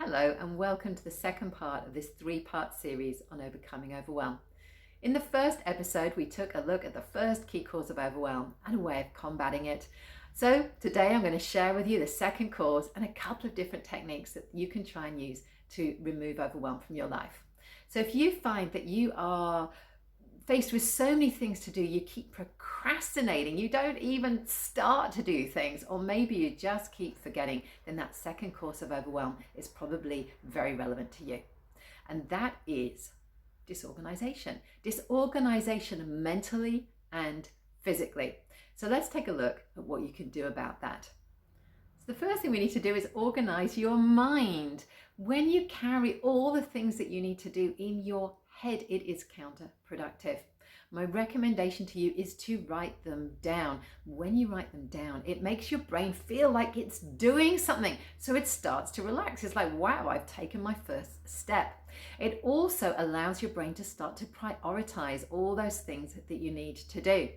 Hello and welcome to the second part of this three-part series on overcoming overwhelm. In the first episode, we took a look at the first key cause of overwhelm and a way of combating it. So today I'm going to share with you the second cause and a couple of different techniques that you can try and use to remove overwhelm from your life. So if you find that you are faced with so many things to do, you keep procrastinating, you don't even start to do things, or maybe you just keep forgetting, then that second cause of overwhelm is probably very relevant to you. And that is disorganization. Disorganization mentally and physically. So let's take a look at what you can do about that. So the first thing we need to do is organize your mind. When you carry all the things that you need to do in your head, it is counterproductive. My recommendation to you is to write them down. When you write them down, it makes your brain feel like it's doing something. So it starts to relax. It's like, wow, I've taken my first step. It also allows your brain to start to prioritize all those things that you need to do.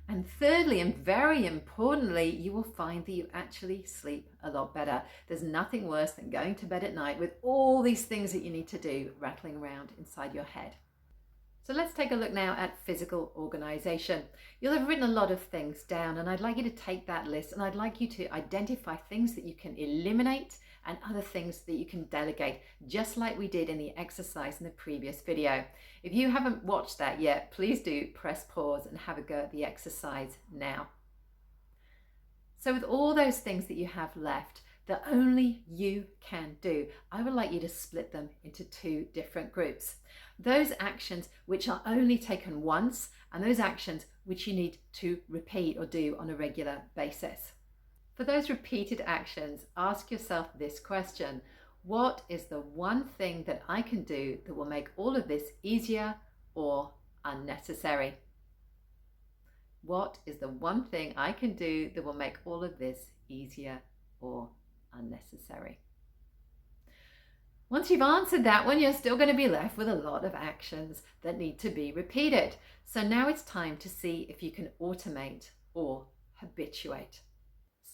And thirdly, and very importantly, you will find that you actually sleep a lot better. There's nothing worse than going to bed at night with all these things that you need to do rattling around inside your head. So let's take a look now at physical organization. You'll have written a lot of things down, and I'd like you to take that list and I'd like you to identify things that you can eliminate and other things that you can delegate, just like we did in the exercise in the previous video. If you haven't watched that yet, please do press pause and have a go at the exercise now. So with all those things that you have left that only you can do, I would like you to split them into two different groups. Those actions which are only taken once, and those actions which you need to repeat or do on a regular basis. For those repeated actions, ask yourself this question: what is the one thing that I can do that will make all of this easier or unnecessary? What is the one thing I can do that will make all of this easier or unnecessary? Once you've answered that one, you're still going to be left with a lot of actions that need to be repeated. So now it's time to see if you can automate or habituate.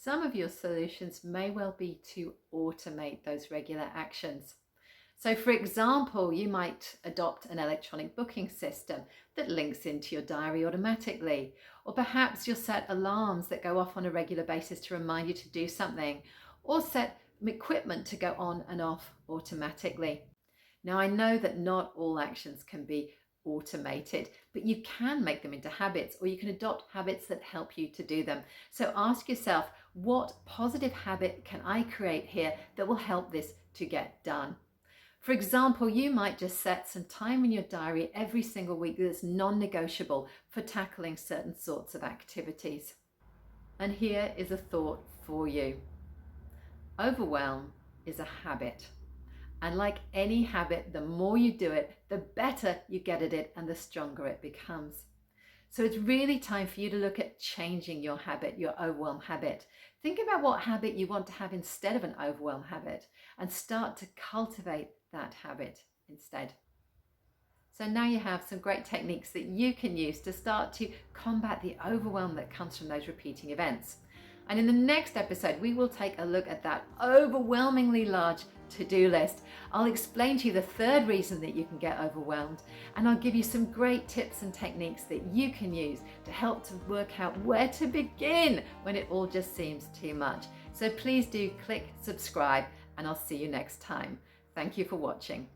Some of your solutions may well be to automate those regular actions. So for example, you might adopt an electronic booking system that links into your diary automatically, or perhaps you'll set alarms that go off on a regular basis to remind you to do something, or set equipment to go on and off automatically. Now, I know that not all actions can be automated, but you can make them into habits, or you can adopt habits that help you to do them. So ask yourself, what positive habit can I create here that will help this to get done? For example, you might just set some time in your diary every single week that's non-negotiable for tackling certain sorts of activities. And here is a thought for you. Overwhelm is a habit. And like any habit, the more you do it, the better you get at it and the stronger it becomes. So it's really time for you to look at changing your habit, your overwhelm habit. Think about what habit you want to have instead of an overwhelm habit and start to cultivate that habit instead. So now you have some great techniques that you can use to start to combat the overwhelm that comes from those repeating events. And in the next episode, we will take a look at that overwhelmingly large to-do list. I'll explain to you the third reason that you can get overwhelmed, and I'll give you some great tips and techniques that you can use to help to work out where to begin when it all just seems too much. So please do click subscribe, and I'll see you next time. Thank you for watching.